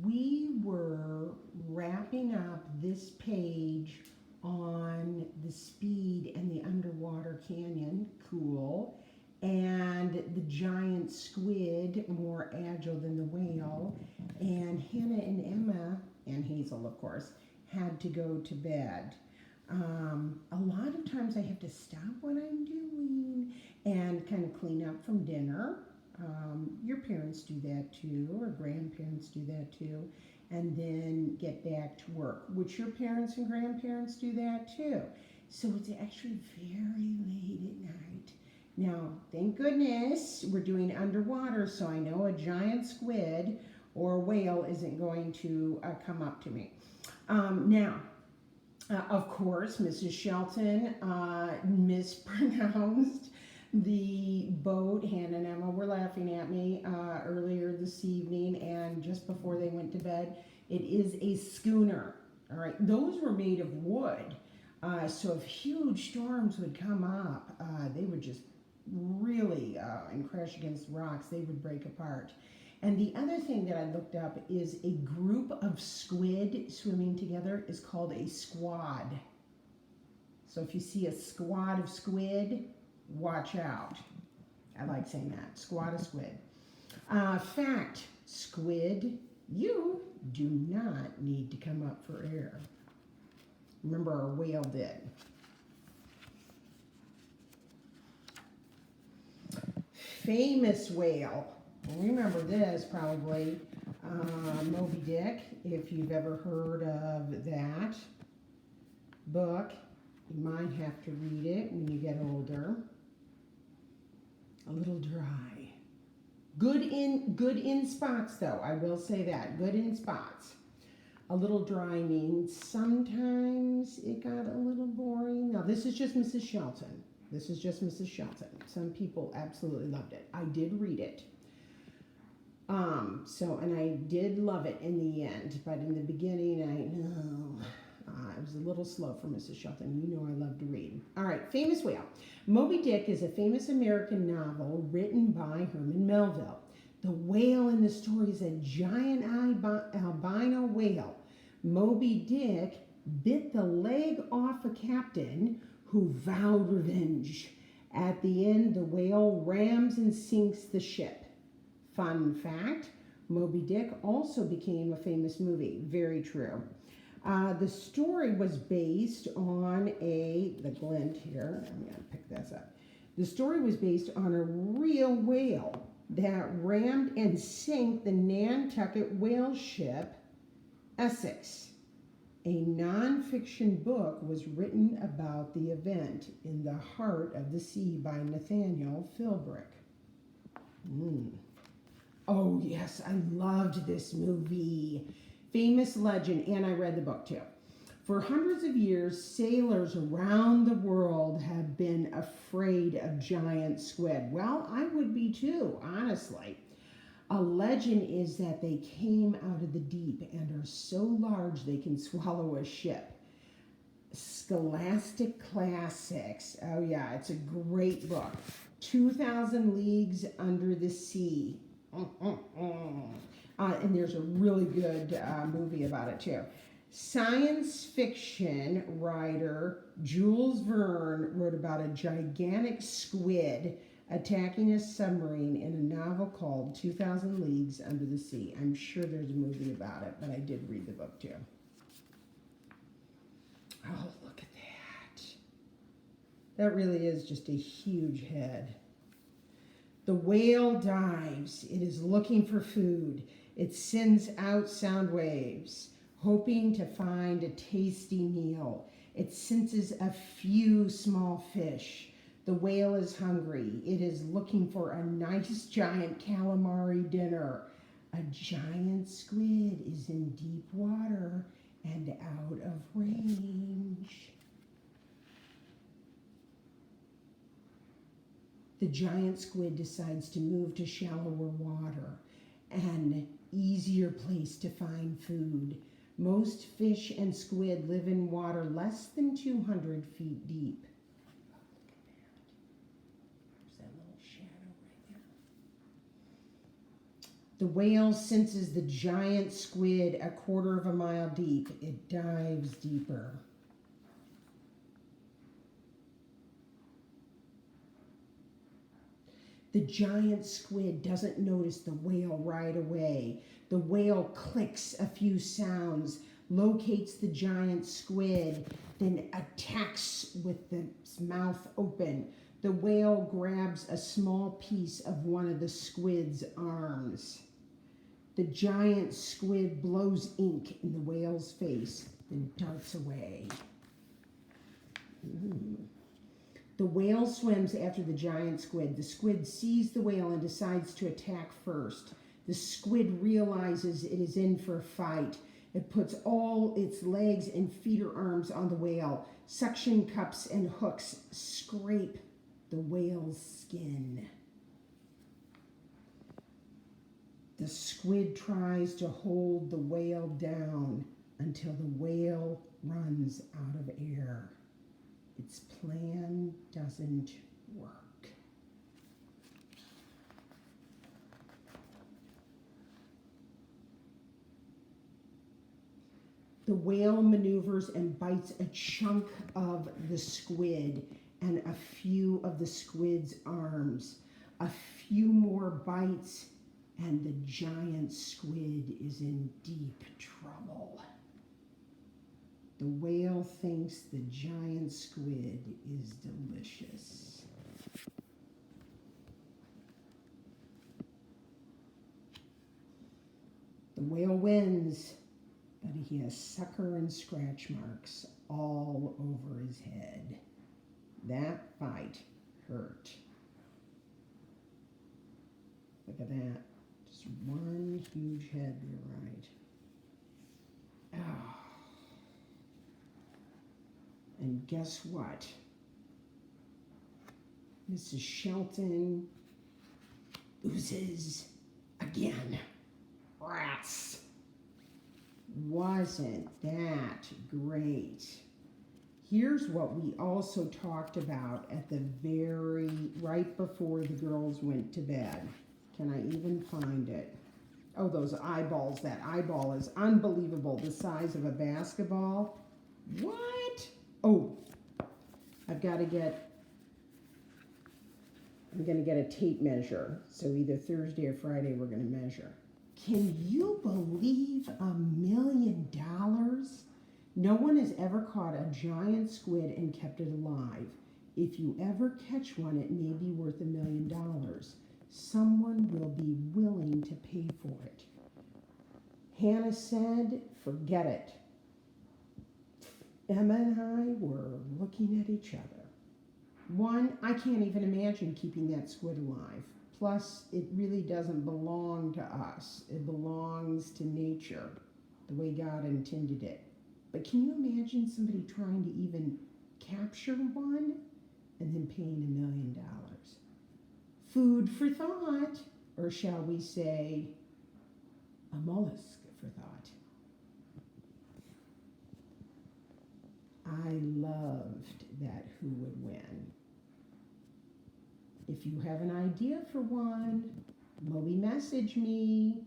we were wrapping up this page on the speed and the underwater canyon, cool, and the giant squid, more agile than the whale, and Hannah and Emma, and Hazel, of course, had to go to bed. A lot of times I have to stop what I'm doing and kind of clean up from dinner. Your parents do that too, or grandparents do that too, and then get back to work, which your parents and grandparents do that too. So it's actually very late at night. Now, thank goodness we're doing underwater, so I know a giant squid or whale isn't going to come up to me. Of course, Mrs. Shelton mispronounced the boat. Hannah and Emma were laughing at me earlier this evening and just before they went to bed. It is a schooner. All right, those were made of wood. So if huge storms would come up, they would just really and crash against rocks. They would break apart. And the other thing that I looked up is a group of squid swimming together is called a squad. So if you see a squad of squid, watch out. I like saying that, squad of squid. Fact, squid, you do not need to come up for air. Remember, our whale did. Famous whale. Remember this probably, Moby Dick, if you've ever heard of that book. You might have to read it when you get older. A little dry. Good in spots though, I will say that. Good in spots. A little dry means sometimes it got a little boring. Now this is just Mrs. Shelton. This is just Mrs. Shelton. Some people absolutely loved it. I did read it. And I did love it in the end, but in the beginning, it was a little slow for Mrs. Shelton. You know I love to read. All right, famous whale. Moby Dick is a famous American novel written by Herman Melville. The whale in the story is a giant albino whale. Moby Dick bit the leg off a captain who vowed revenge. At the end, the whale rams and sinks the ship. Fun fact, Moby Dick also became a famous movie. Very true. The story was based on the glint here. I'm going to pick this up. The story was based on a real whale that rammed and sank the Nantucket whale ship Essex. A nonfiction book was written about the event In the Heart of the Sea by Nathaniel Philbrick. Oh, yes, I loved this movie. Famous legend, and I read the book too. For hundreds of years, sailors around the world have been afraid of giant squid. Well, I would be too, honestly. A legend is that they came out of the deep and are so large they can swallow a ship. Scholastic Classics. Oh, yeah, it's a great book. 2,000 Leagues Under the Sea. And there's a really good movie about it too. Science fiction writer Jules Verne wrote about a gigantic squid attacking a submarine in a novel called 2,000 Leagues Under the Sea. I'm sure there's a movie about it, but I did read the book too. Oh, look at that. That really is just a huge head. The whale dives. It is looking for food. It sends out sound waves, hoping to find a tasty meal. It senses a few small fish. The whale is hungry. It is looking for a nice giant calamari dinner. A giant squid is in deep water and out of range. The giant squid decides to move to shallower water, an easier place to find food. Most fish and squid live in water less than 200 feet deep. Oh, look at that. There's that little shadow right The whale senses the giant squid a quarter of a mile deep. It dives deeper. The giant squid doesn't notice the whale right away. The whale clicks a few sounds, locates the giant squid, then attacks with its mouth open. The whale grabs a small piece of one of the squid's arms. The giant squid blows ink in the whale's face, then darts away. Ooh. The whale swims after the giant squid. The squid sees the whale and decides to attack first. The squid realizes it is in for a fight. It puts all its legs and feeder arms on the whale. Suction cups and hooks scrape the whale's skin. The squid tries to hold the whale down until the whale runs out of air. Its plan doesn't work. The whale maneuvers and bites a chunk of the squid and a few of the squid's arms. A few more bites, and the giant squid is in deep trouble. The whale thinks the giant squid is delicious. The whale wins, but he has sucker and scratch marks all over his head. That fight hurt. Look at that. Just one huge head to the right. Oh. And guess what? Mrs. Shelton loses again. Rats. Wasn't that great? Here's what we also talked about at the right before the girls went to bed. Can I even find it? Oh, those eyeballs. That eyeball is unbelievable. The size of a basketball. What? Oh, I'm going to get a tape measure. So either Thursday or Friday we're going to measure. Can you believe $1 million? No one has ever caught a giant squid and kept it alive. If you ever catch one, it may be worth $1 million. Someone will be willing to pay for it. Hannah said, forget it. Emma and I were looking at each other. One, I can't even imagine keeping that squid alive. Plus, it really doesn't belong to us. It belongs to nature, the way God intended it. But can you imagine somebody trying to even capture one and then paying $1 million? Food for thought, or shall we say, a mollusk for thought. I loved that who would win. If you have an idea for one, Moby message me.